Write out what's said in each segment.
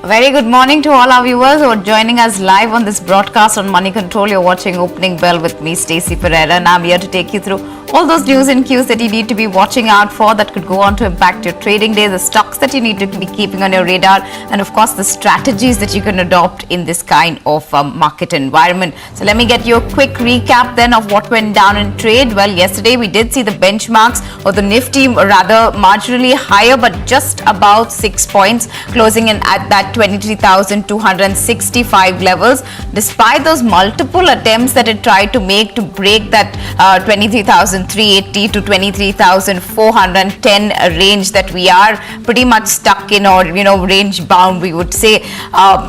Very good morning to all our viewers who are joining us live on this broadcast on Moneycontrol. You're watching Opening Bell with me, Stacy Pereira, and I'm here to take you through all those news and cues that you need to be watching out for that could go on to impact your trading day, the stocks that you need to be keeping on your radar, and of course the strategies that you can adopt in this kind of market environment. So let me get you a quick recap then of what went down in trade. Well, yesterday we did see the benchmarks or the Nifty rather marginally higher, but just about 6 points, closing in at that 23,265 levels, despite those multiple attempts that it tried to make to break that 23,380 to 23,410 range that we are pretty much stuck in, or range bound, we would say.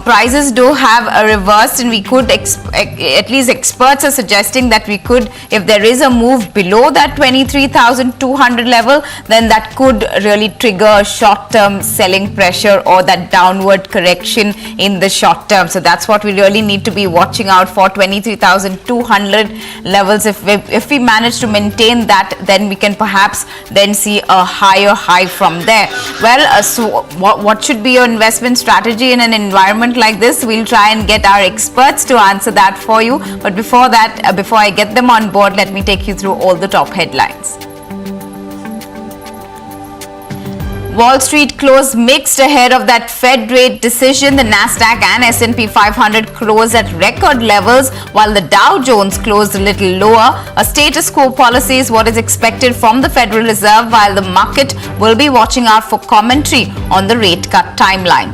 Prices do have a reverse, and we could at least experts are suggesting that we could, if there is a move below that 23,200 level, then that could really trigger short-term selling pressure or that downward correction in the short term. So that's what we really need to be watching out for, 23,200 levels. If we manage to maintain that, then we can perhaps then see a higher high from there. Well, so what should be your investment strategy in an environment like this? We'll try and get our experts to answer that for you. But before that, before I get them on board, let me take you through all the top headlines. Wall Street closed mixed ahead of that Fed rate decision. The Nasdaq and S&P 500 closed at record levels, while the Dow Jones closed a little lower. A status quo policy is what is expected from the Federal Reserve, while the market will be watching out for commentary on the rate cut timeline.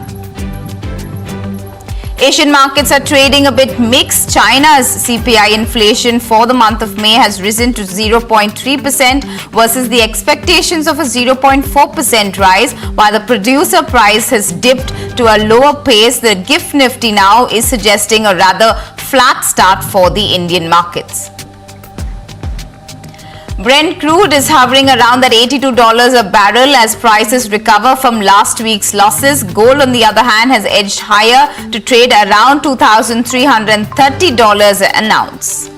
Asian markets are trading a bit mixed. China's CPI inflation for the month of May has risen to 0.3% versus the expectations of a 0.4% rise, while the producer price has dipped to a lower pace. The GIFT Nifty now is suggesting a rather flat start for the Indian markets. Brent crude is hovering around that $82 a barrel as prices recover from last week's losses. Gold, on the other hand, has edged higher to trade around $2,330 an ounce.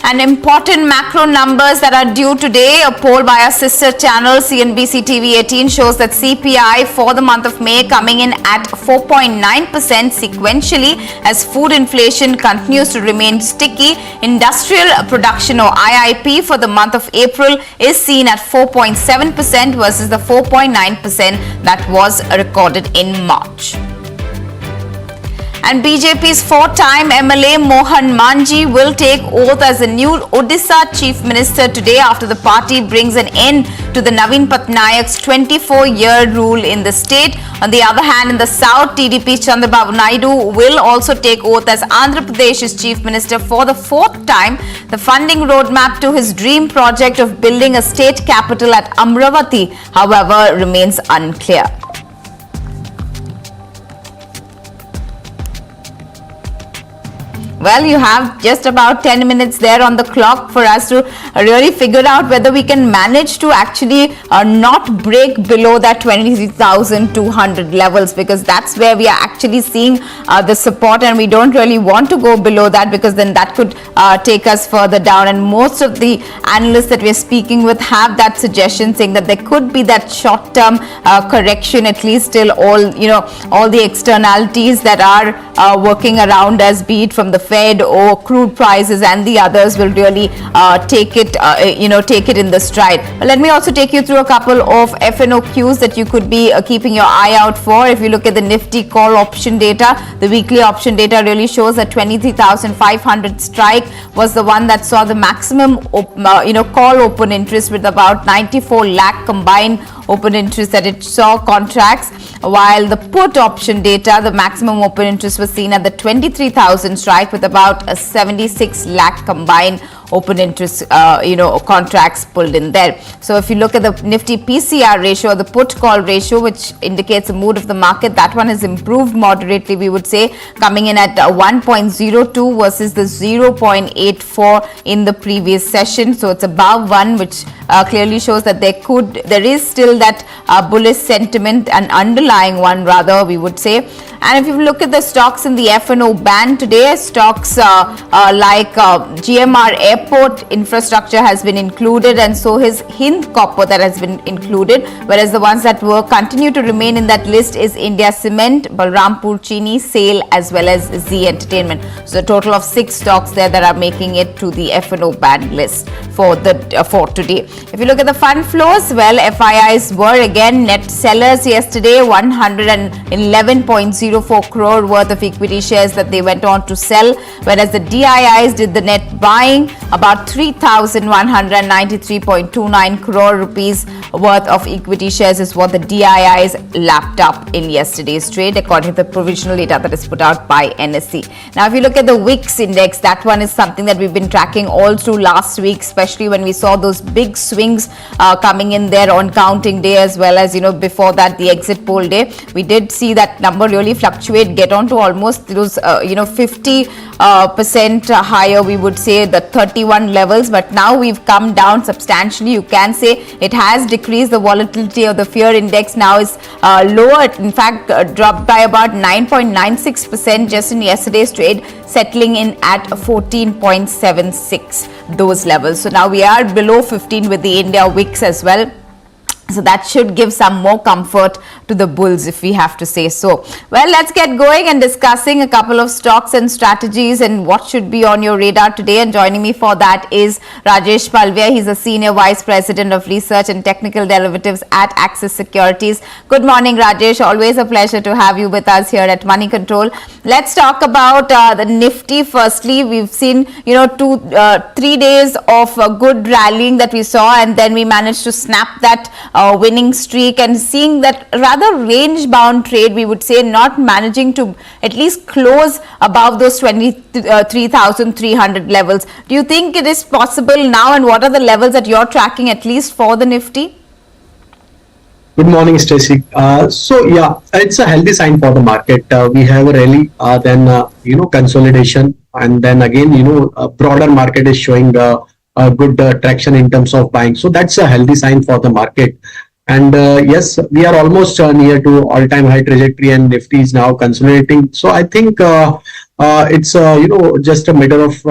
And important macro numbers that are due today. A poll by our sister channel CNBC TV 18 shows that CPI for the month of May coming in at 4.9% sequentially as food inflation continues to remain sticky. Industrial production or IIP for the month of April is seen at 4.7% versus the 4.9% that was recorded in March. And BJP's four-time MLA Mohan Manji will take oath as the new Odisha Chief Minister today after the party brings an end to the Naveen Patnaik's 24-year rule in the state. On the other hand, in the south, TDP Chandrababu Naidu will also take oath as Andhra Pradesh's Chief Minister for the fourth time. The funding roadmap to his dream project of building a state capital at Amravati, however, remains unclear. Well, you have just about 10 minutes there on the clock for us to really figure out whether we can manage to actually not break below that 23,200 levels, because that's where we are actually seeing the support, and we don't really want to go below that because then that could take us further down. And most of the analysts that we're speaking with have that suggestion, saying that there could be that short-term correction, at least till all the externalities that are working around us, be it from the Fed or crude prices and the others, will really take it in the stride. But let me also take you through a couple of FNOQs that you could be keeping your eye out for. If you look at the Nifty call option data, the weekly option data really shows that 23,500 strike was the one that saw the maximum call open interest, with about 94 lakh combined open interest that it saw contracts, while the put option data, the maximum open interest was seen at the 23,000 strike with about a 76 lakh combined open interest contracts pulled in there. So if you look at the Nifty PCR ratio, the put call ratio, which indicates the mood of the market, that one has improved moderately, we would say, coming in at 1.02 versus the 0.84 in the previous session. So it's above 1, which clearly shows that there is still that bullish sentiment, an underlying one rather, we would say. And if you look at the stocks in the F&O band today, stocks like GMR Airport Infrastructure has been included, and so is Hind Copper that has been included, whereas the ones that will continue to remain in that list is India Cement, Balrampur Chini, SAIL as well as Z Entertainment. So a total of 6 stocks there that are making it to the F&O band list for today. If you look at the fund flows, well, FIIs were again net sellers yesterday, 111.04 crore worth of equity shares that they went on to sell, whereas the DIIs did the net buying, about 3,193.29 crore rupees worth of equity shares is what the DIIs lapped up in yesterday's trade, according to the provisional data that is put out by NSE. Now, if you look at the VIX index, that one is something that we've been tracking all through last week, especially when we saw those big swings coming in there on counting day, as well as, before that, the exit poll day. We did see that number really fluctuate, get on to almost those, 50% higher, we would say, the 31 levels, but now we've come down substantially. You can say it has decreased. The volatility of the fear index now is lower. In fact, dropped by about 9.96% just in yesterday's trade, settling in at 14.76, those levels. So now we are below 15 with the India VIX as well. So that should give some more comfort to the bulls, if we have to say so. Well, let's get going and discussing a couple of stocks and strategies and what should be on your radar today. And joining me for that is Rajesh Palviya. He's a Senior Vice President of Research and Technical Derivatives at Axis Securities. Good morning, Rajesh. Always a pleasure to have you with us here at Moneycontrol. Let's talk about the Nifty. Firstly, we've seen, 3 days of good rallying that we saw, and then we managed to snap that winning streak, and seeing that rather range bound trade, we would say, not managing to at least close above those 23,300 levels. Do you think it is possible now, and what are the levels that you're tracking at least for the Nifty? Good morning, Stacy. So yeah, it's a healthy sign for the market. We have a rally, then consolidation, and then again, a broader market is showing a good traction in terms of buying. So that's a healthy sign for the market. And yes, we are almost near to all-time high trajectory, and Nifty is now consolidating. So I think it's just a matter of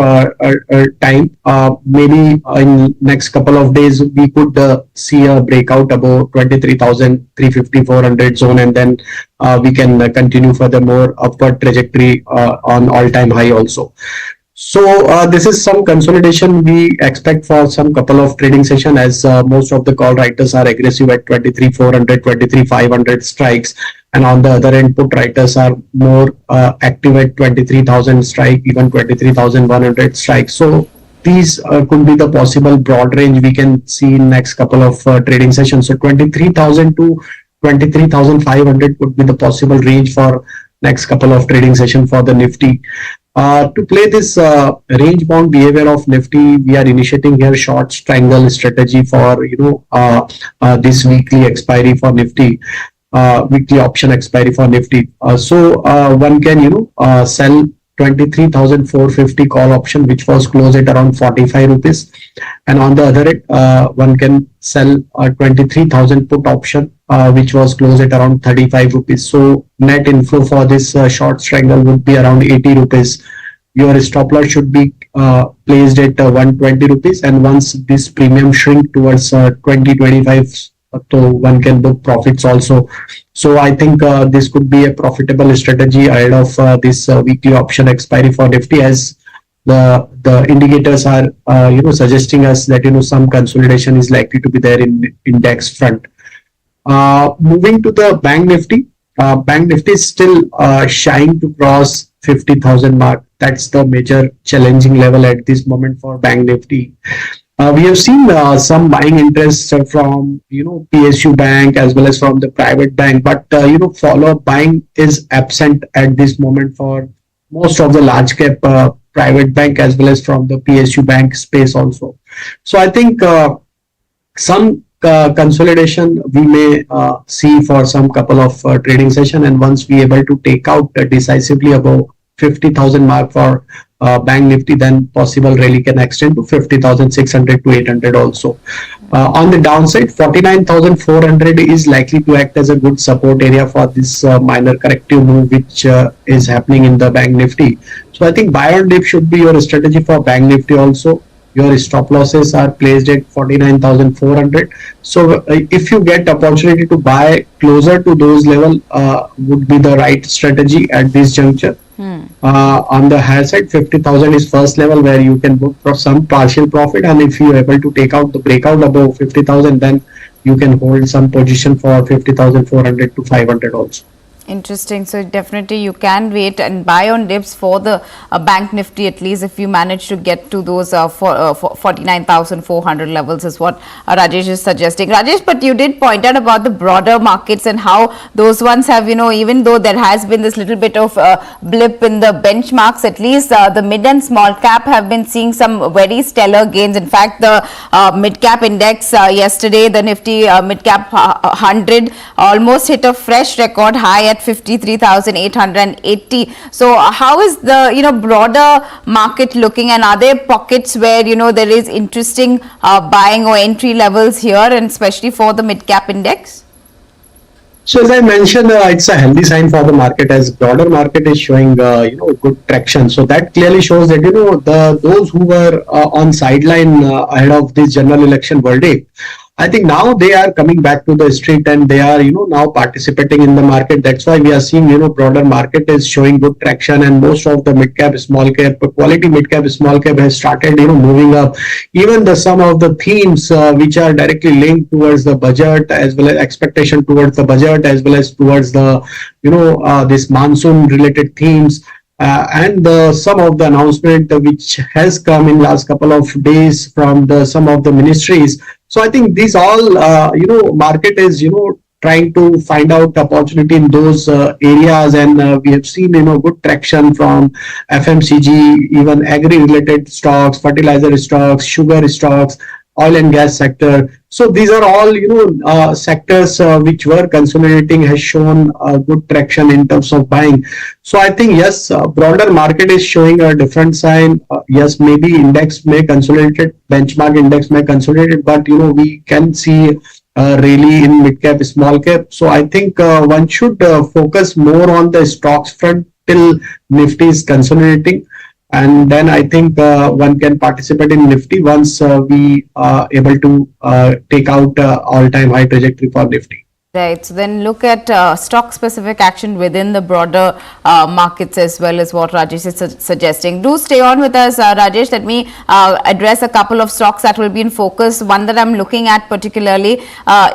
time. Maybe in next couple of days we could see a breakout above 23,350, 400 zone, and then we can continue furthermore upward trajectory on all-time high also. So this is some consolidation we expect for some couple of trading session, as most of the call writers are aggressive at 23,400, 23,500 strikes, and on the other end, put writers are more active at 23,000 strike, even 23,100 strikes. So these could be the possible broad range we can see in next couple of trading sessions. So 23,000 to 23,500 could be the possible range for next couple of trading session for the Nifty. To play this range bound behavior of Nifty, we are initiating here short triangle strategy for this weekly expiry for Nifty, weekly option expiry for Nifty. So one can sell 23,450 call option, which was closed at around 45 rupees, and on the other end, one can sell 23,000 put option, which was closed at around 35 rupees. So net inflow for this short triangle would be around 80 rupees. Your stop loss should be placed at 120 rupees, and once this premium shrink towards 2025, so one can book profits also. So I think this could be a profitable strategy ahead of this weekly option expiry for Nifty, as the indicators are suggesting us that some consolidation is likely to be there in index front. Moving to the Bank Nifty, Bank Nifty is still shying to cross 50,000 mark. That's the major challenging level at this moment for Bank Nifty. We have seen some buying interest from PSU Bank as well as from the private bank, but follow-up buying is absent at this moment for most of the large cap private bank as well as from the PSU Bank space also. So I think some consolidation we may see for some couple of trading session, and once we able to take out decisively above 50,000 mark for Bank Nifty, then possible rally can extend to 50,600 to 800 also. On the downside, 49,400 is likely to act as a good support area for this minor corrective move which is happening in the Bank Nifty. So I think buy on dip should be your strategy for Bank Nifty also. Your stop losses are placed at 49,400. So if you get opportunity to buy closer to those level, would be the right strategy at this juncture. On the higher side, 50,000 is first level where you can book for some partial profit, and if you are able to take out the breakout above 50,000, then you can hold some position for 50,400 to 500 also. Interesting. So definitely you can wait and buy on dips for the Bank Nifty, at least if you manage to get to those 49,400 levels is what Rajesh is suggesting. Rajesh, but you did point out about the broader markets and how those ones have, even though there has been this little bit of blip in the benchmarks, at least the mid and small cap have been seeing some very stellar gains. In fact, the mid cap index yesterday, the Nifty Midcap 100 almost hit a fresh record high at 53,880. So how is the broader market looking, and are there pockets where there is interesting buying or entry levels here, and especially for the mid cap index? So as I mentioned, it's a healthy sign for the market as broader market is showing good traction. So that clearly shows that those who were on sideline ahead of this general election verdict, I think now they are coming back to the street and they are now participating in the market. That's why we are seeing broader market is showing good traction, and most of the mid cap, small cap, quality mid cap, small cap has started moving up. Even some of the themes which are directly linked towards the budget, as well as expectation towards the budget, as well as towards the this monsoon related themes. And some of the announcement which has come in last couple of days from some of the ministries. So I think these all market is trying to find out opportunity in those areas, and we have seen good traction from FMCG, even agri related stocks, fertilizer stocks, sugar stocks, oil and gas sector. So these are all sectors which were consolidating, has shown good traction in terms of buying. So I think yes, broader market is showing a different sign. Yes, maybe index may consolidate, benchmark index may consolidate, but we can see really in mid cap, small cap. So I think one should focus more on the stocks front till Nifty is consolidating. And then I think one can participate in Nifty once we are able to take out all-time high trajectory for Nifty. Right. So then look at stock-specific action within the broader markets as well as what Rajesh is suggesting. Do stay on with us, Rajesh. Let me address a couple of stocks that will be in focus. One that I'm looking at particularly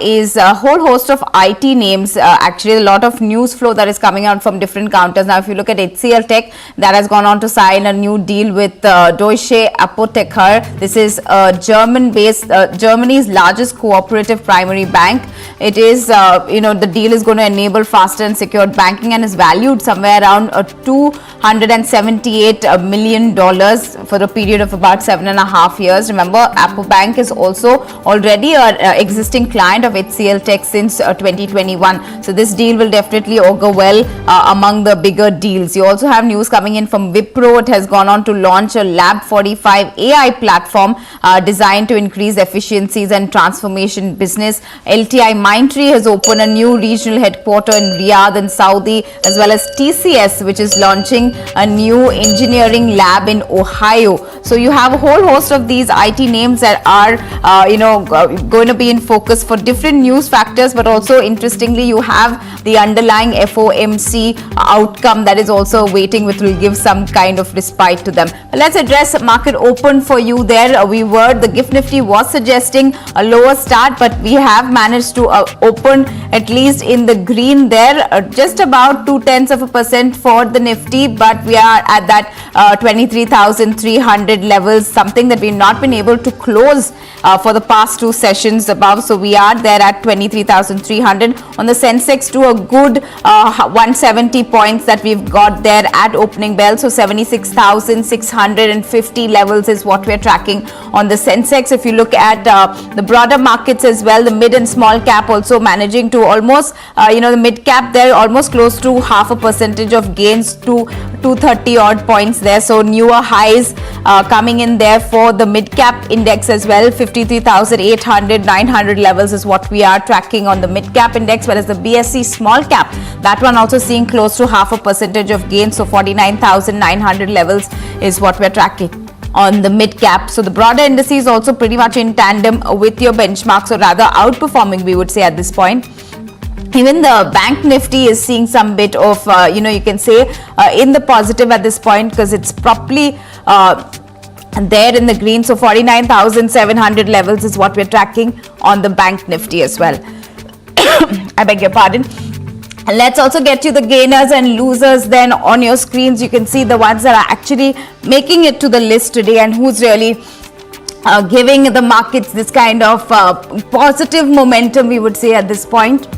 is a whole host of IT names. Actually, a lot of news flow that is coming out from different counters. Now, if you look at HCL Tech, that has gone on to sign a new deal with Deutsche Apotheker. This is German-based, Germany's largest cooperative primary bank. It is the deal is going to enable faster and secured banking and is valued somewhere around $278 million for a period of about 7.5 years. Remember, Apple Bank is also already an existing client of HCL Tech since 2021. So this deal will definitely augur well among the bigger deals. You also have news coming in from Wipro. It has gone on to launch a Lab 45 AI platform designed to increase efficiencies and transformation business. LTI Mindtree has opened a new regional headquarter in Riyadh in Saudi, as well as TCS, which is launching a new engineering lab in Ohio. So you have a whole host of these IT names that are going to be in focus for different news factors, but also interestingly you have the underlying FOMC outcome that is also waiting, which will give some kind of respite to them. But let's address market open for you there. The GIFT Nifty was suggesting a lower start, but we have managed to open at least in the green there, just about 0.2% for the Nifty, but we are at that 23,300 levels, something that we've not been able to close for the past two sessions above. So we are there at 23,300 on the sensex, to a good 170 points that we've got there at opening bell. So 76,650 levels is what we're tracking on the sensex. If you look at the broader markets as well, the mid and small cap also managing to almost the mid cap there almost close to 0.5% of gains to 230 odd points there. So newer highs coming in there for the mid-cap index as well. 53,800, 900 levels is what we are tracking on the mid-cap index, whereas the BSE small cap, that one also seeing close to 0.5% of gain. So 49,900 levels is what we're tracking on the mid cap. So the broader indices also pretty much in tandem with your benchmarks, or rather outperforming, we would say at this point. Even the bank Nifty is seeing some bit of, you can say in the positive at this point, because it's properly there in the green. So 49,700 levels is what we're tracking on the bank Nifty as well. I beg your pardon. Let's also get you the gainers and losers then on your screens. You can see the ones that are actually making it to the list today and who's really giving the markets this kind of positive momentum, we would say at this point.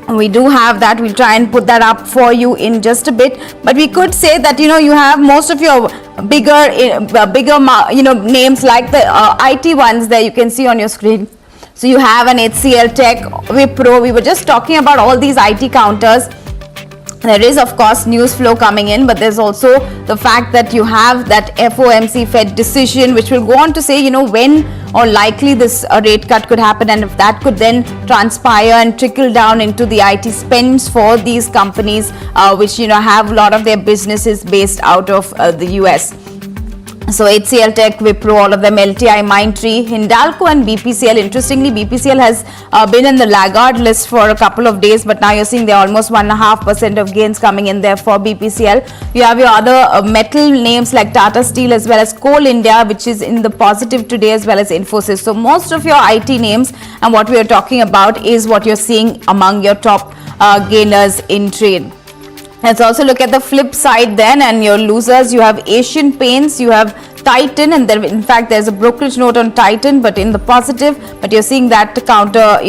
We do have that. We'll try and put that up for you in just a bit. But we could say that, you have most of your bigger names like the IT ones there you can see on your screen. So you have an HCL Tech, Wipro. We were just talking about all these IT counters. There is, of course, news flow coming in, but there's also the fact that you have that FOMC Fed decision, which will go on to say, when or likely this rate cut could happen, and if that could then transpire and trickle down into the IT spends for these companies, which, have a lot of their businesses based out of the US. So HCL Tech, Wipro, all of them, LTI, Mindtree, Hindalco and BPCL. Interestingly, BPCL has been in the laggard list for a couple of days, but now you're seeing they're almost 1.5% of gains coming in there for BPCL. You have your other metal names like Tata Steel as well as Coal India, which is in the positive today, as well as Infosys. So most of your IT names and what we are talking about is what you're seeing among your top gainers in trade. Let's also look at the flip side then, and your losers. You have Asian Paints, you have Titan, and there, in fact, there's a brokerage note on Titan, but in the positive. But you're seeing that counter,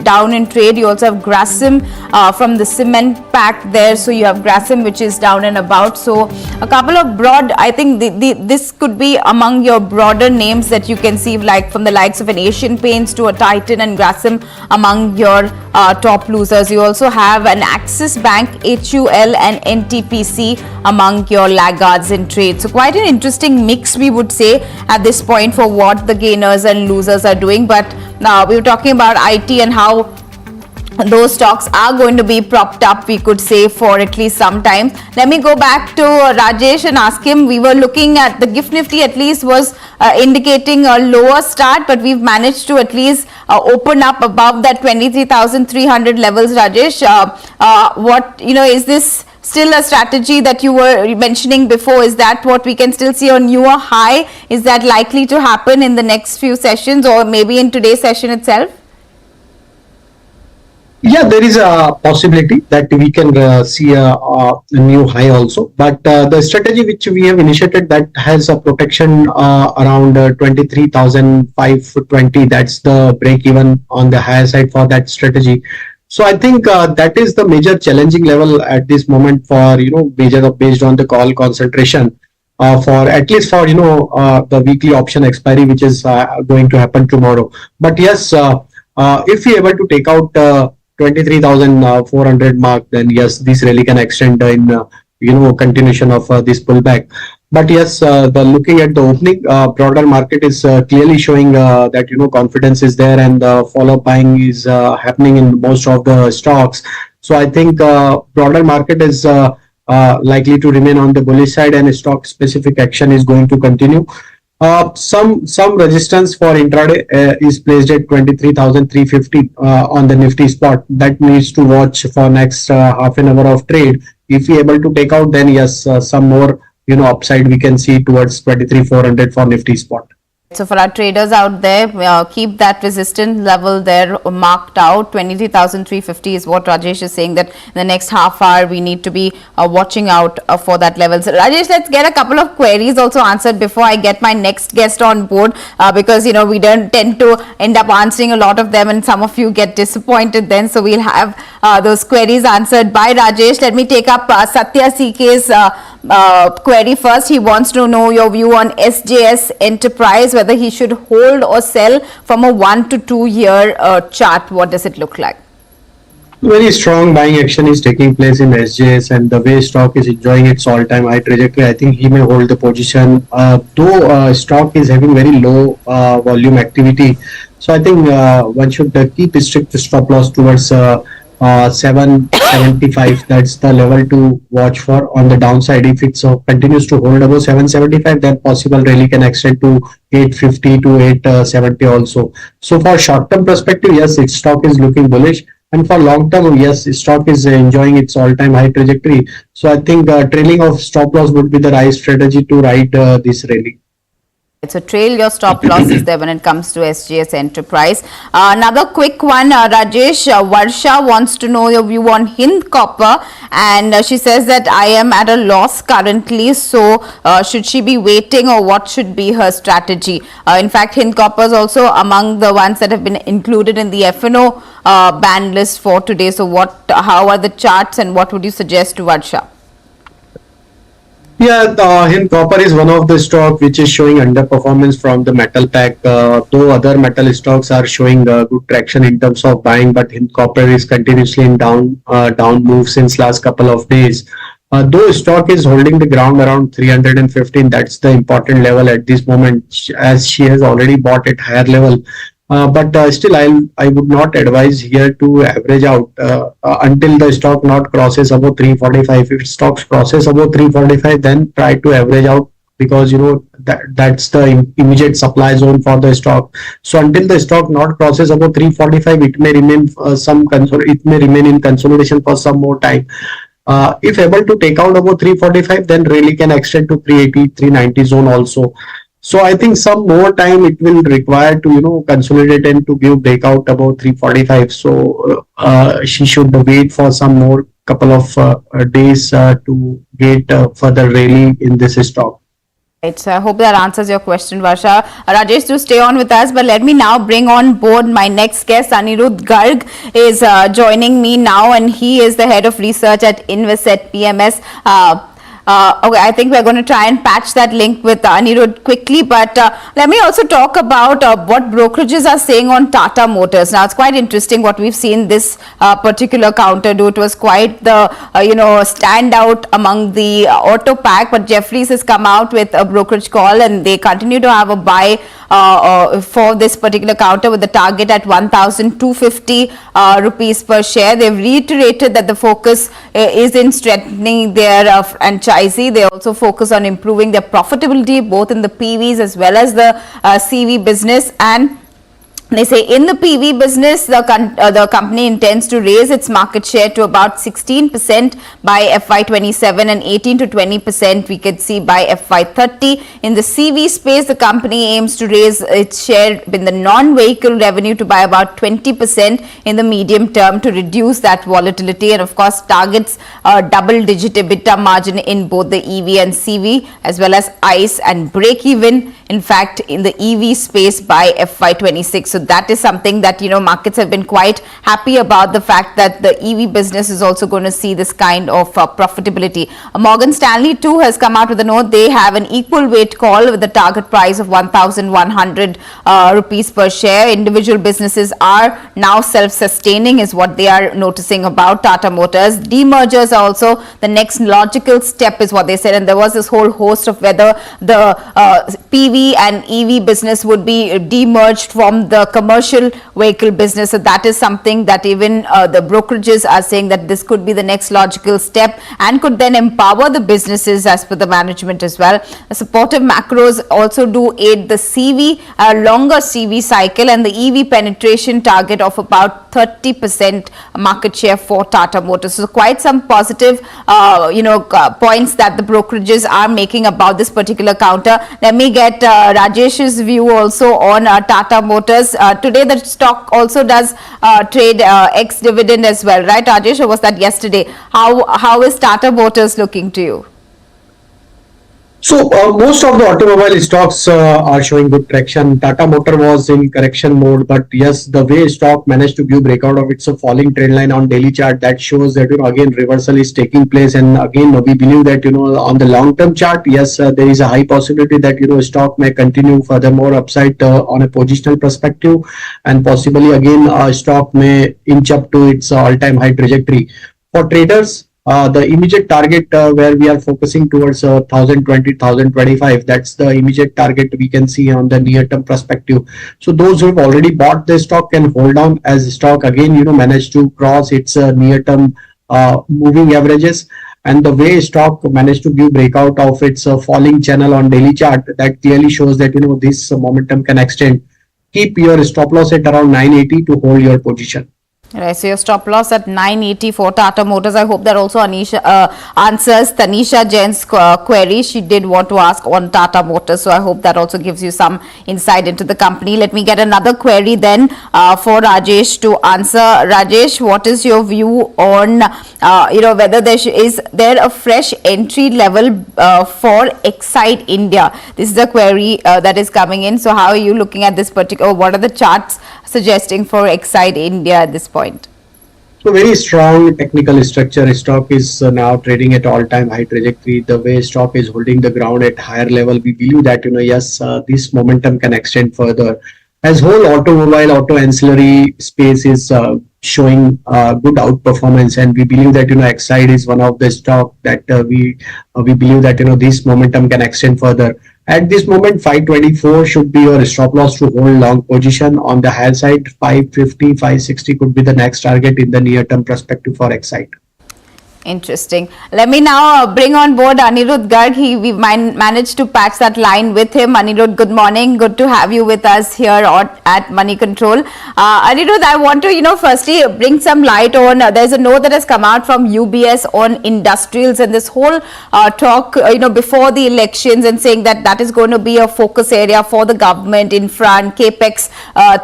down in trade. You also have Grasim from the cement pack there. So you have Grasim, which is down and about. So a couple of broad, I think this could be among your broader names that you can see, like from the likes of an Asian Paints to a Titan and Grasim among your top losers. You also have an Axis Bank, HUL and NTPC among your laggards in trade. So quite an interesting mix, we would say, at this point for what the gainers and losers are doing. But now we were talking about IT and how those stocks are going to be propped up, we could say, for at least some time. Let me go back to Rajesh and ask him. We were looking at the GIFT Nifty at least was indicating a lower start, but we've managed to at least open up above that 23,300 levels. Rajesh, is this still a strategy that you were mentioning before? Is that what we can still see a newer high? Is that likely to happen in the next few sessions or maybe in today's session itself? Yeah, there is a possibility that we can see a new high also. But the strategy which we have initiated, that has a protection around 23,520. That's the break even on the higher side for that strategy. So I think that is the major challenging level at this moment for, based on the call concentration for at least for, the weekly option expiry, which is going to happen tomorrow. But yes, if we are able to take out 23,400 mark, then yes, this really can extend in, continuation of this pullback. But yes, looking at the opening, broader market is clearly showing that, confidence is there, and follow-up buying is happening in most of the stocks. So I think broader market is likely to remain on the bullish side, and stock specific action is going to continue. Some resistance for intraday is placed at 23,350 on the Nifty spot. That needs to watch for next half an hour of trade. If we able to take out, then yes, some more upside we can see towards 23,400 for Nifty spot. So for our traders out there, keep that resistance level there marked out. 23,350 is what Rajesh is saying, that in the next half hour we need to be watching out for that level. So Rajesh, let's get a couple of queries also answered before I get my next guest on board, because we don't tend to end up answering a lot of them and some of you get disappointed then. So we'll have those queries answered by Rajesh. Let me take up Satya CK's query first. He wants to know your view on SJS Enterprise, whether he should hold or sell from a 1 to 2 year chart. What does it look like? Very strong buying action is taking place in SJS, and the way stock is enjoying its all-time high trajectory, I think he may hold the position. Though stock is having very low volume activity, so I think one should keep strict stop loss towards 775. That's the level to watch for on the downside. If it continues to hold above 775, then possible rally can extend to 850 to 870 also. So for short-term perspective, yes, its stock is looking bullish. And for long term, yes, stock is enjoying its all-time high trajectory. So I think trailing of stop loss would be the right strategy to ride this rally. So trail your stop losses there when it comes to SGS Enterprise. Another quick one, Rajesh, Varsha wants to know your view on Hind Copper, and she says that I am at a loss currently, so should she be waiting or what should be her strategy? In fact, Hind Copper is also among the ones that have been included in the FNO ban list for today. So how are the charts and what would you suggest to Varsha? Yeah, Hind Copper is one of the stock which is showing underperformance from the metal pack. Though other metal stocks are showing good traction in terms of buying, but Hind Copper is continuously in down move since last couple of days. Though stock is holding the ground around 315, that's the important level at this moment, as she has already bought at higher level. But still, I would not advise here to average out until the stock not crosses above 345. If stocks crosses above 345, then try to average out, because that's the immediate supply zone for the stock. So until the stock not crosses above 345, it may remain in consolidation for some more time. If able to take out above 345, then really can extend to 380, 390 zone also. So I think some more time it will require to consolidate and to give breakout above 345. So she should wait for some more couple of days to get further rally in this stock. Right, so I hope that answers your question, Varsha. Rajesh, do stay on with us, but let me now bring on board my next guest. Anirudh Garg is joining me now, and he is the head of research at Invasset PMS. Okay, I think we're going to try and patch that link with Anirudh quickly, but let me also talk about what brokerages are saying on Tata Motors. Now, it's quite interesting what we've seen this particular counter do. It was quite the standout among the auto pack, but Jefferies has come out with a brokerage call, and they continue to have a buy for this particular counter with the target at 1,250 rupees per share. They've reiterated that the focus is in strengthening their franchise. They also focus on improving their profitability both in the PVs as well as the CV business, and they say in the PV business, the company intends to raise its market share to about 16% by FY27 and 18 to 20% we could see by FY30. In the CV space, the company aims to raise its share in the non-vehicle revenue to by about 20% in the medium term to reduce that volatility, and of course targets double-digit EBITDA margin in both the EV and CV as well as ICE, and break even in fact in the EV space by FY26. So that is something that markets have been quite happy about, the fact that the EV business is also going to see this kind of profitability. Morgan Stanley too has come out with a note. They have an equal weight call with the target price of 1,100 rupees per share. Individual businesses are now self-sustaining is what they are noticing about Tata Motors. Demergers are also the next logical step is what they said, and there was this whole host of whether the PV and EV business would be demerged from the commercial vehicle business. So that is something that even the brokerages are saying that this could be the next logical step and could then empower the businesses as per the management as well. Supportive macros also do aid the CV, longer CV cycle, and the EV penetration target of about 30% market share for Tata Motors. So quite some positive points that the brokerages are making about this particular counter. Let me get Rajesh's view also on Tata Motors. Today the stock also does trade ex-dividend as well, right Rajesh, or was that yesterday? How is Tata Motors looking to you? So most of the automobile stocks are showing good traction. Tata Motor was in correction mode, but yes, the way stock managed to give breakout of its falling trend line on daily chart, that shows that again reversal is taking place, and again we believe that on the long term chart, yes, there is a high possibility that stock may continue furthermore upside on a positional perspective, and possibly again stock may inch up to its all time high trajectory. For traders, the immediate target where we are focusing towards 1020, that's the immediate target we can see on the near term perspective. So those who have already bought the stock can hold on as the stock again managed to cross its near term moving averages, and the way stock managed to give breakout of its falling channel on daily chart, that clearly shows that this momentum can extend. Keep your stop loss at around 980 to hold your position. Right, so your stop loss at 980 for Tata Motors. I hope that also answers Tanisha Jain's query. She did want to ask on Tata Motors, so I hope that also gives you some insight into the company. Let me get another query then for Rajesh to answer. Rajesh, what is your view on whether is there a fresh entry level for Excite India? This is a query that is coming in. So how are you looking at this particular? What are the charts suggesting for Excite India at this point? So very strong technical structure. Stock is now trading at all-time high trajectory. The way stock is holding the ground at higher level, we believe that yes, this momentum can extend further. As whole auto ancillary space is showing good outperformance, and we believe that Excite is one of the stock that we believe that this momentum can extend further. At this moment, 524 should be your stop loss to hold long position. On the higher side, 550, 560 could be the next target in the near term perspective for Excite. Interesting. Let me now bring on board Anirudh Garg. We managed to patch that line with him. Anirudh, good morning. Good to have you with us here at Moneycontrol. Anirudh, I want to, firstly bring some light on, there's a note that has come out from UBS on industrials and this whole talk, before the elections, and saying that that is going to be a focus area for the government. Infra and capex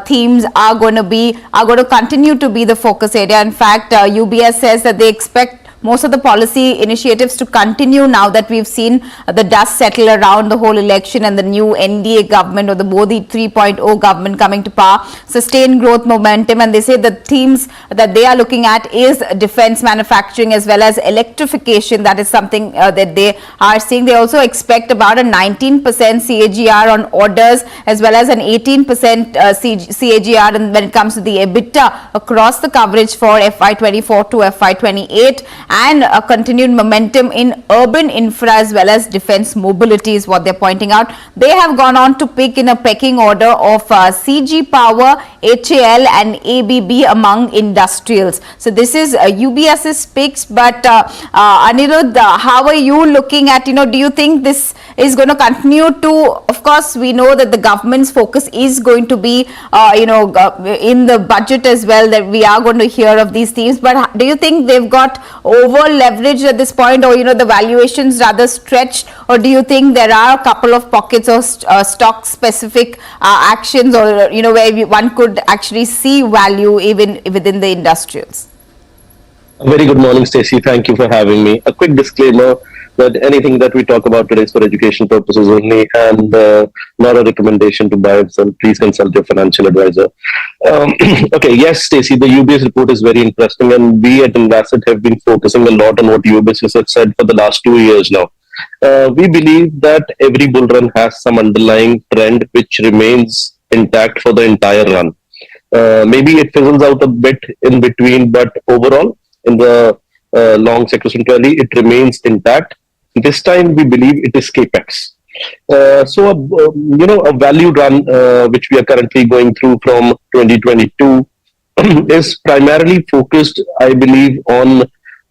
themes are going to continue to be the focus area. In fact, UBS says that they expect most of the policy initiatives to continue now that we've seen the dust settle around the whole election and the new NDA government or the Modi 3.0 government coming to power, sustain growth momentum. And they say the themes that they are looking at is defense manufacturing as well as electrification. That is something that they are seeing. They also expect about a 19% CAGR on orders as well as an 18% CAGR when it comes to the EBITDA across the coverage for FY24 to FY28. And a continued momentum in urban infra as well as defense mobility is what they're pointing out. They have gone on to pick in a pecking order of CG Power, HAL and ABB among industrials. So this is UBS's picks, but Anirudh, how are you looking at, do you think this is going to continue to, of course, we know that the government's focus is going to be, in the budget as well, that we are going to hear of these themes, but do you think they've got over leveraged at this point, or the valuations rather stretched, or do you think there are a couple of pockets of stock specific actions, or where one could actually see value even within the industrials? Very good morning, Stacy. Thank you for having me. A quick disclaimer that anything that we talk about today is for education purposes only and not a recommendation to buy, so please consult your financial advisor. Okay, yes, Stacy, the UBS report is very interesting, and we at Invasset have been focusing a lot on what UBS has said for the last 2 years now. We believe that every bull run has some underlying trend which remains intact for the entire run. Maybe it fizzles out a bit in between, but overall, in the long section 20, it remains intact. This time, we believe it is capex. So, a value run which we are currently going through from 2022 is primarily focused, I believe, on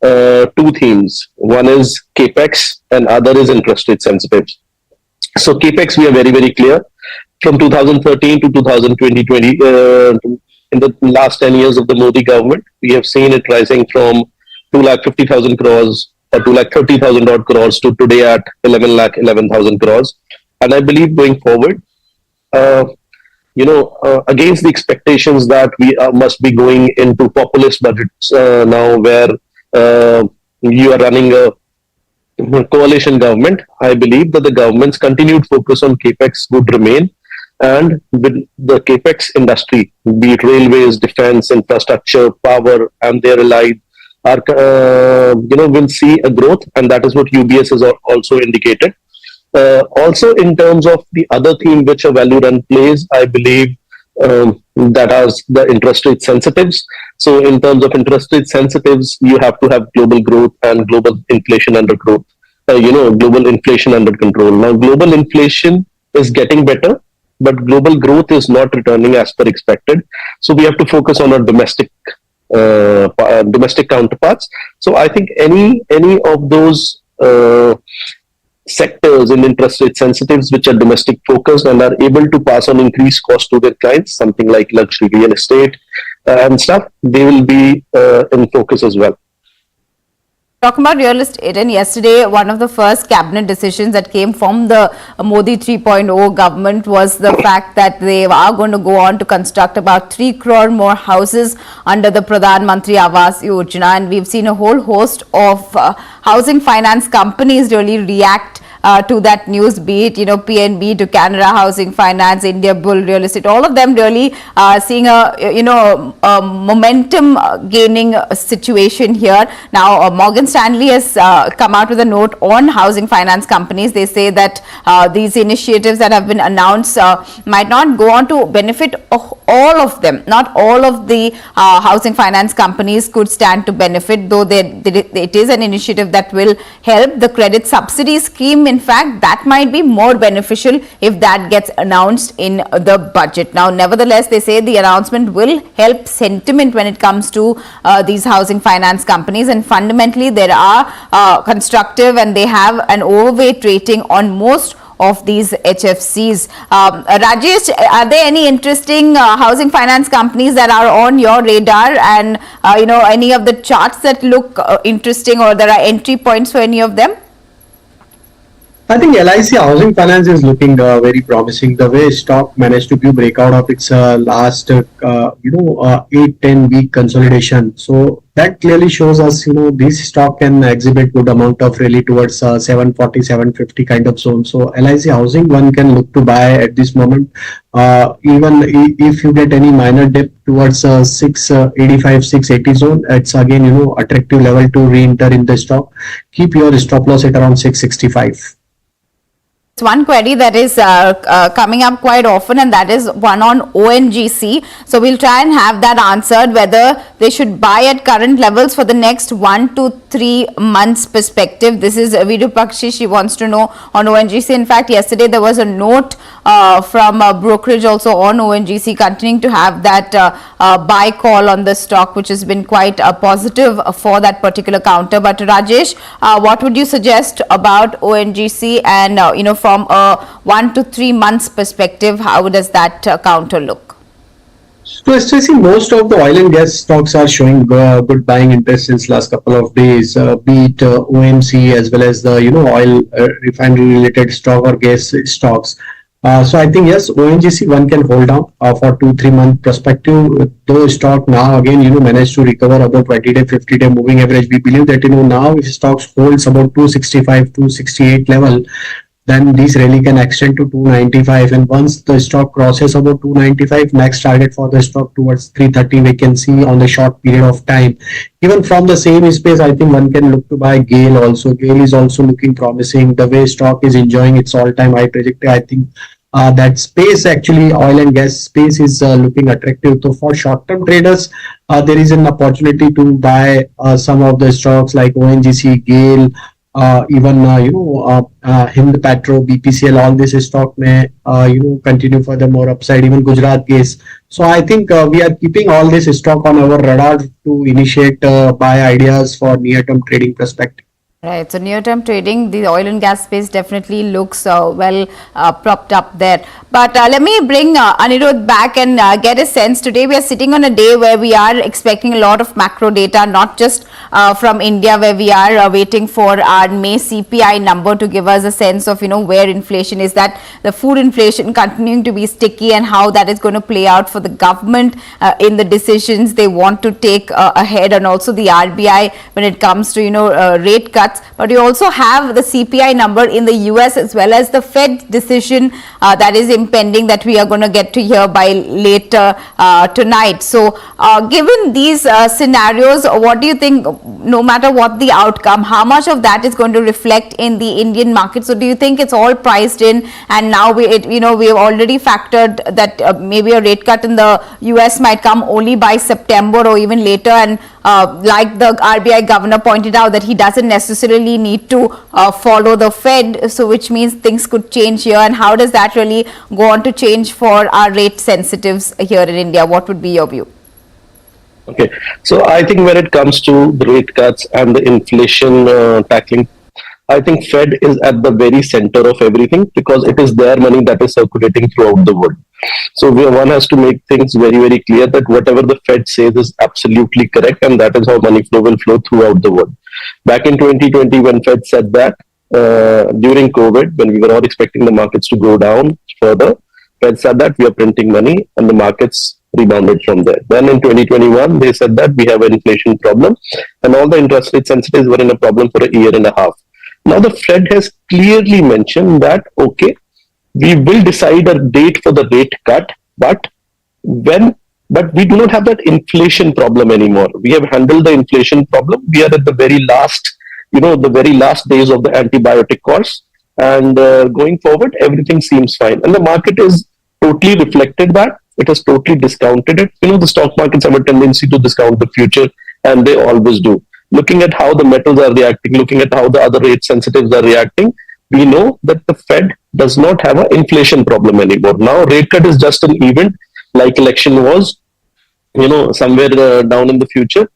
two themes. One is capex, and other is interest rate sensitive. So, capex, we are very, very clear. From 2013 to 2020, in the last 10 years of the Modi government, we have seen it rising from 2,50,000 crores or 2,30,000 odd crores to today at 11,11,000 crores. And I believe going forward, against the expectations that we must be going into populist budgets now, where you are running a coalition government, I believe that the government's continued focus on capex would remain, and with the capex industry, be it railways, defense, infrastructure, power, and their allied, are will see a growth, and that is what UBS has also indicated. Also, in terms of the other theme which a value run plays, I believe that is the interest rate sensitives. So, in terms of interest rate sensitives, you have to have global growth and global inflation under growth. Global inflation under control. Now, global inflation is getting better, but global growth is not returning as per expected. So, we have to focus on our domestic counterparts. So, I think any of those sectors in interest rate sensitives which are domestic focused and are able to pass on increased cost to their clients, something like luxury real estate and stuff, they will be in focus as well. Talking about real estate, and yesterday one of the first cabinet decisions that came from the Modi 3.0 government was the fact that they are going to go on to construct about 3 crore more houses under the Pradhan Mantri Awas Yojana, and we've seen a whole host of housing finance companies really react to that news, be it PNB to Canara Housing Finance, India Bull Real Estate, all of them really seeing a momentum gaining situation here. Now Morgan Stanley has come out with a note on housing finance companies. They say that these initiatives that have been announced might not go on to benefit all of them. Not all of the housing finance companies could stand to benefit, though it is an initiative that will help. The credit subsidy scheme, in fact, that might be more beneficial if that gets announced in the budget. Now, nevertheless, they say the announcement will help sentiment when it comes to these housing finance companies, and fundamentally there are constructive and they have an overweight rating on most of these HFCs. Rajesh, are there any interesting housing finance companies that are on your radar, and any of the charts that look interesting, or there are entry points for any of them? I think LIC Housing Finance is looking very promising. The way stock managed to give breakout of its last 8-10 week consolidation. So that clearly shows us, this stock can exhibit good amount of rally towards 740, 750 kind of zone. So LIC Housing, one can look to buy at this moment. Even if you get any minor dip towards 685, 680 zone, it's again, attractive level to re-enter in the stock. Keep your stop loss at around 665. One query that is coming up quite often, and that is one on ONGC. So we'll try and have that answered, whether they should buy at current levels for the next 1 to 3 months perspective. This is Vidupakshi. She wants to know on ONGC. In fact, yesterday there was a note from a brokerage also on ONGC, continuing to have that buy call on the stock, which has been quite positive for that particular counter. But Rajesh, what would you suggest about ONGC, and from a 1 to 3 months perspective, how does that counter look? So, Stacy, most of the oil and gas stocks are showing good buying interest since last couple of days, be it OMC as well as the oil refinery related stock or gas stocks. So I think yes, ONGC one can hold down for 2-3 month perspective. Though stock now again managed to recover about 20-day, 50-day moving average. We believe that now if stocks holds about 265, 268 level, then this rally can extend to 295, and once the stock crosses about 295, next target for the stock towards 330 we can see on the short period of time. Even from the same space, I think one can look to buy GAIL also. GAIL is also looking promising. The way stock is enjoying its all-time high trajectory, I think that space, actually oil and gas space, is looking attractive. So for short-term traders, there is an opportunity to buy some of the stocks like ONGC, GAIL, even Hind Petro, BPCL, all this stock may continue for the more upside, even Gujarat Gas. So I think we are keeping all this stock on our radar to initiate buy ideas for near-term trading perspective. Right, so near-term trading, the oil and gas space definitely looks well propped up there. But let me bring Anirudh back and get a sense. Today we are sitting on a day where we are expecting a lot of macro data, not just from India, where we are waiting for our May CPI number to give us a sense of where inflation is, that the food inflation continuing to be sticky, and how that is going to play out for the government in the decisions they want to take ahead, and also the RBI when it comes to rate cuts cuts, but you also have the CPI number in the US as well as the Fed decision that is impending that we are going to get to hear by later tonight. So given these scenarios, what do you think, no matter what the outcome, how much of that is going to reflect in the Indian market? So do you think it's all priced in, and now we have already factored that maybe a rate cut in the US might come only by September or even later, and like the RBI governor pointed out that he doesn't necessarily need to follow the Fed, so which means things could change here, and how does that really go on to change for our rate sensitives here in India? What would be your view? Okay, so I think when it comes to the rate cuts and the inflation tackling, I think Fed is at the very center of everything because it is their money that is circulating throughout the world. So one has to make things very, very clear that whatever the Fed says is absolutely correct, and that is how money flow will flow throughout the world. Back in 2020, when Fed said that, during COVID, when we were all expecting the markets to go down further, Fed said that we are printing money and the markets rebounded from there. Then in 2021, they said that we have an inflation problem and all the interest rate sensitives were in a problem for a year and a half. Now the Fed has clearly mentioned that, okay, we will decide a date for the rate cut, but we do not have that inflation problem anymore. We have handled the inflation problem. We are at the very last, the very last days of the antibiotic course, and going forward, everything seems fine. And the market is totally reflected that. It has totally discounted it. The stock markets have a tendency to discount the future, and they always do. Looking at how the metals are reacting, looking at how the other rate sensitives are reacting, we know that the Fed does not have an inflation problem anymore. Now, rate cut is just an event, like election was, somewhere down in the future.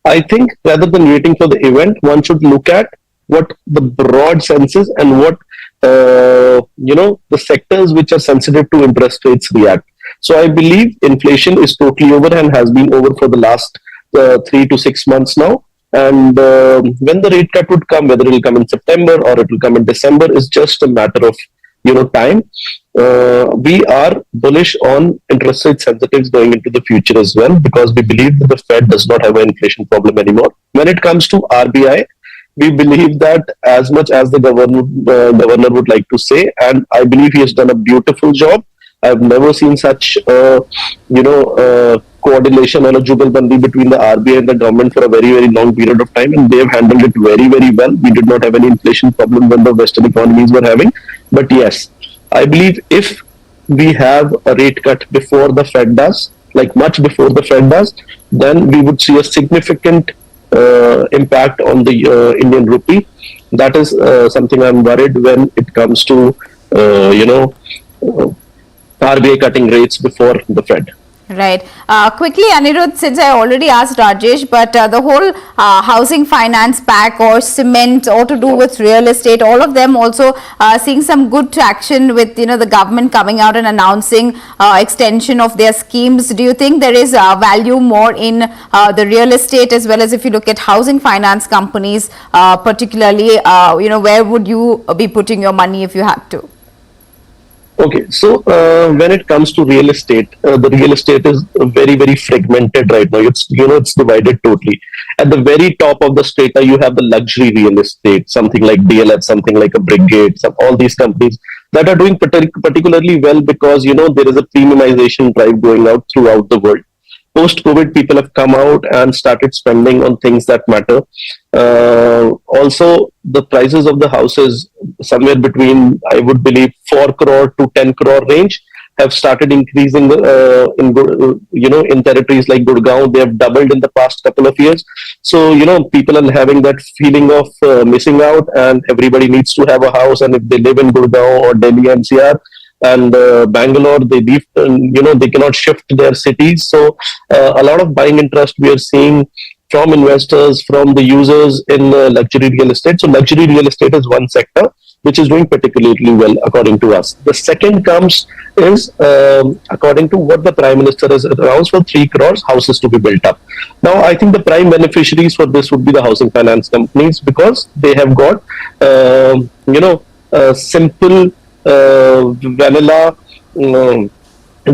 I think rather than waiting for the event, one should look at what the broad sense is and what, the sectors which are sensitive to interest rates react. So I believe inflation is totally over and has been over for the last 3 to 6 months now. And when the rate cut would come, whether it will come in September or it will come in December, is just a matter of time. We are bullish on interest rate sensitives going into the future as well, because we believe that the Fed does not have an inflation problem anymore. When it comes to RBI, we believe that as much as the governor would like to say, and I believe he has done a beautiful job. I've never seen such, coordination or a jugalbandi between the RBI and the government for a very, very long period of time, and they have handled it very, very well. We did not have any inflation problem when the Western economies were having. But yes, I believe if we have a rate cut before the Fed does, like much before the Fed does, then we would see a significant impact on the Indian rupee. That is something I'm worried when it comes to, RBI cutting rates before the Fed. Right. Quickly, Anirudh, since I already asked Rajesh, but the whole housing finance pack or cement or to do with real estate, all of them also seeing some good traction with, the government coming out and announcing extension of their schemes. Do you think there is value more in the real estate as well as if you look at housing finance companies, particularly, where would you be putting your money if you had to? Okay, so when it comes to real estate, the real estate is very, very fragmented right now. It's divided totally. At the very top of the strata, you have the luxury real estate, something like DLF, something like a Brigade, all these companies that are doing particularly well because, there is a premiumization drive going out throughout the world. Post-COVID, people have come out and started spending on things that matter. Also, the prices of the houses, somewhere between, I would believe, 4 crore to 10 crore range, have started increasing in territories like Gurgaon. They have doubled in the past couple of years. So, people are having that feeling of missing out, and everybody needs to have a house. And if they live in Gurgaon or Delhi NCR, and Bangalore, they leave, they cannot shift their cities. So a lot of buying interest we are seeing from investors, from the users in luxury real estate. So luxury real estate is one sector which is doing particularly well according to us. The second comes is according to what the Prime Minister has announced for 3 crores houses to be built up. Now I think the prime beneficiaries for this would be the housing finance companies because they have got simple vanilla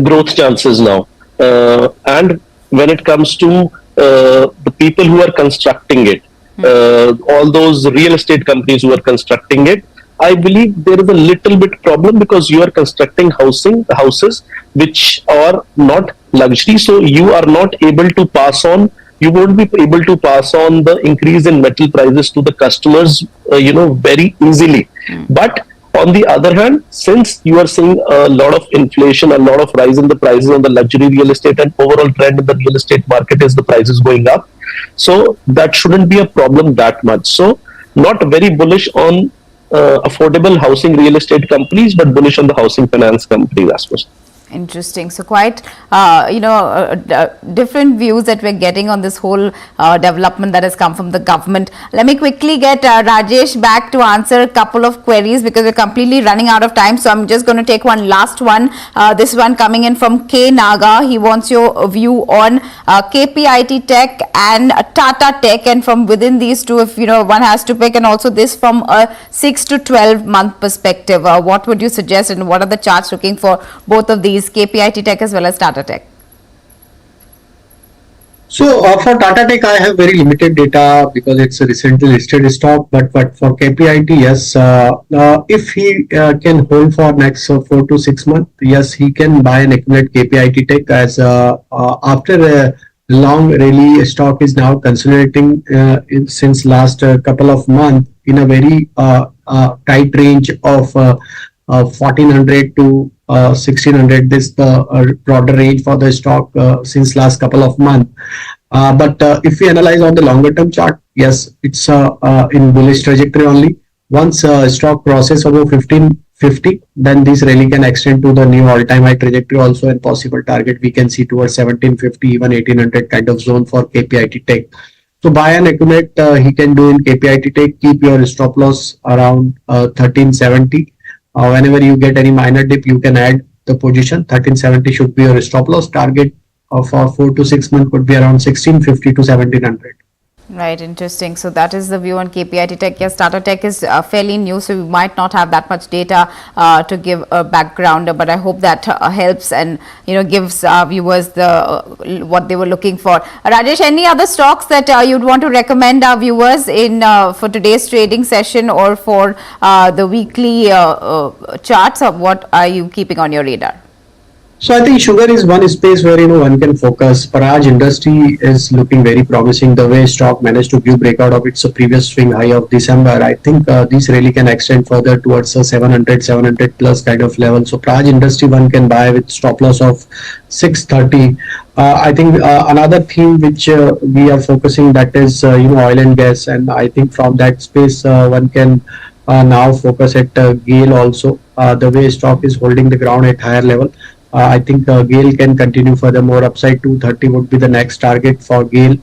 growth chances now, and when it comes to the people who are constructing it, all those real estate companies who are constructing it, I believe there is a little bit problem because you are constructing houses which are not luxury, so you are not able to pass on. You won't be able to pass on the increase in metal prices to the customers, very easily. But on the other hand, since you are seeing a lot of inflation, a lot of rise in the prices on the luxury real estate, and overall trend in the real estate market is the prices going up, so that shouldn't be a problem that much. So not very bullish on affordable housing real estate companies, but bullish on the housing finance companies as well. Interesting. So quite, different views that we're getting on this whole development that has come from the government. Let me quickly get Rajesh back to answer a couple of queries because we're completely running out of time. So I'm just going to take one last one. This one coming in from K Naga. He wants your view on KPIT Tech and Tata Tech, and from within these two, if one has to pick, and also this from a 6 to 12 month perspective. What would you suggest, and what are the charts looking for both of these? KPIT Tech as well as Tata Tech. So for Tata Tech, I have very limited data because it's a recently listed stock. But for KPIT, yes, if he can hold for next 4 to 6 months, yes, he can buy and accumulate KPIT Tech as after a long rally, stock is now consolidating since last couple of months in a very tight range of 1400 to 1600. This the broader range for the stock since last couple of months. But if we analyze on the longer term chart, yes, it's in bullish trajectory only. Once stock crosses over 1550, then this rally can extend to the new all-time high trajectory also, and possible target we can see towards 1750, even 1800 kind of zone for KPIT Tech. So buy and accumulate he can do in KPIT Tech. Keep your stop loss around 1370. Whenever you get any minor dip, you can add the position. 1370 should be your stop loss. Target for 4 to 6 months could be around 1650 to 1700. Right, interesting. So that is the view on KPIT Tech. Yes, Tata Tech is fairly new, so we might not have that much data to give a background, but I hope that helps and gives viewers the what they were looking for. Rajesh, any other stocks that you'd want to recommend our viewers in for today's trading session or for the weekly charts? Or what are you keeping on your radar? So I think sugar is one space where one can focus. Praj industry is looking very promising. The way stock managed to give breakout of its previous swing high of December, I think this really can extend further towards a 700 plus kind of level. So Praj industry one can buy with stop loss of 630. I think another theme which we are focusing, that is oil and gas, and I think from that space one can now focus at GAIL also. The way stock is holding the ground at higher level. I think GAIL can continue furthermore. Upside 230 would be the next target for GAIL.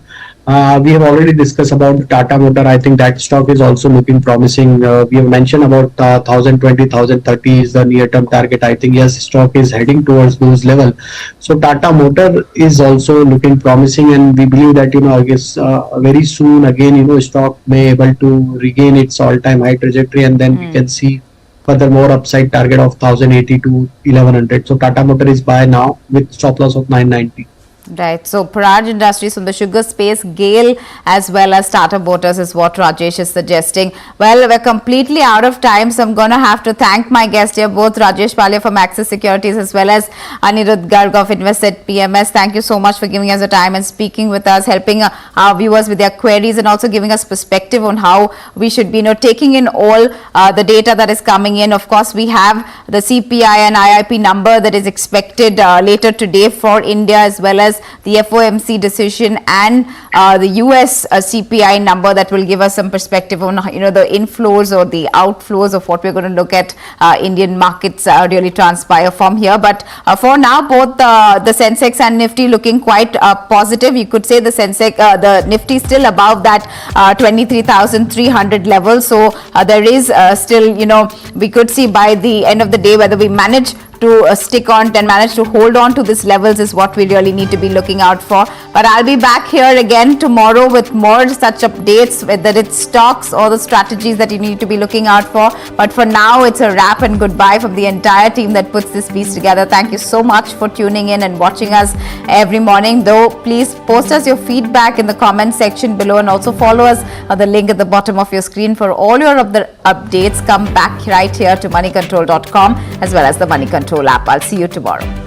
We have already discussed about Tata Motor. I think that stock is also looking promising. We have mentioned about 1020, 1030 is the near-term target. I think yes, stock is heading towards those levels. So Tata Motor is also looking promising, and we believe that I guess very soon again stock may able to regain its all-time high trajectory, and then we can see furthermore upside target of 1080 to 1100. So Tata Motor is buy now with stop loss of 990. Right. So Praj Industries from the sugar space, GAIL as well as Tata Motors is what Rajesh is suggesting. Well, we're completely out of time, so I'm going to have to thank my guests here, both Rajesh Palviya from Axis Securities as well as Anirudh Garg of Invasset PMS. Thank you so much for giving us the time and speaking with us, helping our viewers with their queries, and also giving us perspective on how we should be taking in all the data that is coming in. Of course, we have the CPI and IIP number that is expected later today for India, as well as the FOMC decision and the US CPI number that will give us some perspective on the inflows or the outflows of what we're going to look at Indian markets really transpire from here. But for now, both the sensex and Nifty looking quite positive. You could say the sensex, the Nifty still above that 23,300 level. So there is still we could see by the end of the day whether we manage to stick on and manage to hold on to these levels is what we really need to be looking out for. But I'll be back here again tomorrow with more such updates, whether it's stocks or the strategies that you need to be looking out for. But for now, it's a wrap and goodbye from the entire team that puts this piece together. Thank you so much for tuning in and watching us every morning. Though, please post us your feedback in the comment section below, and also follow us on the link at the bottom of your screen for all your other updates. Come back right here to moneycontrol.com as well as the Money Control app. I'll see you tomorrow.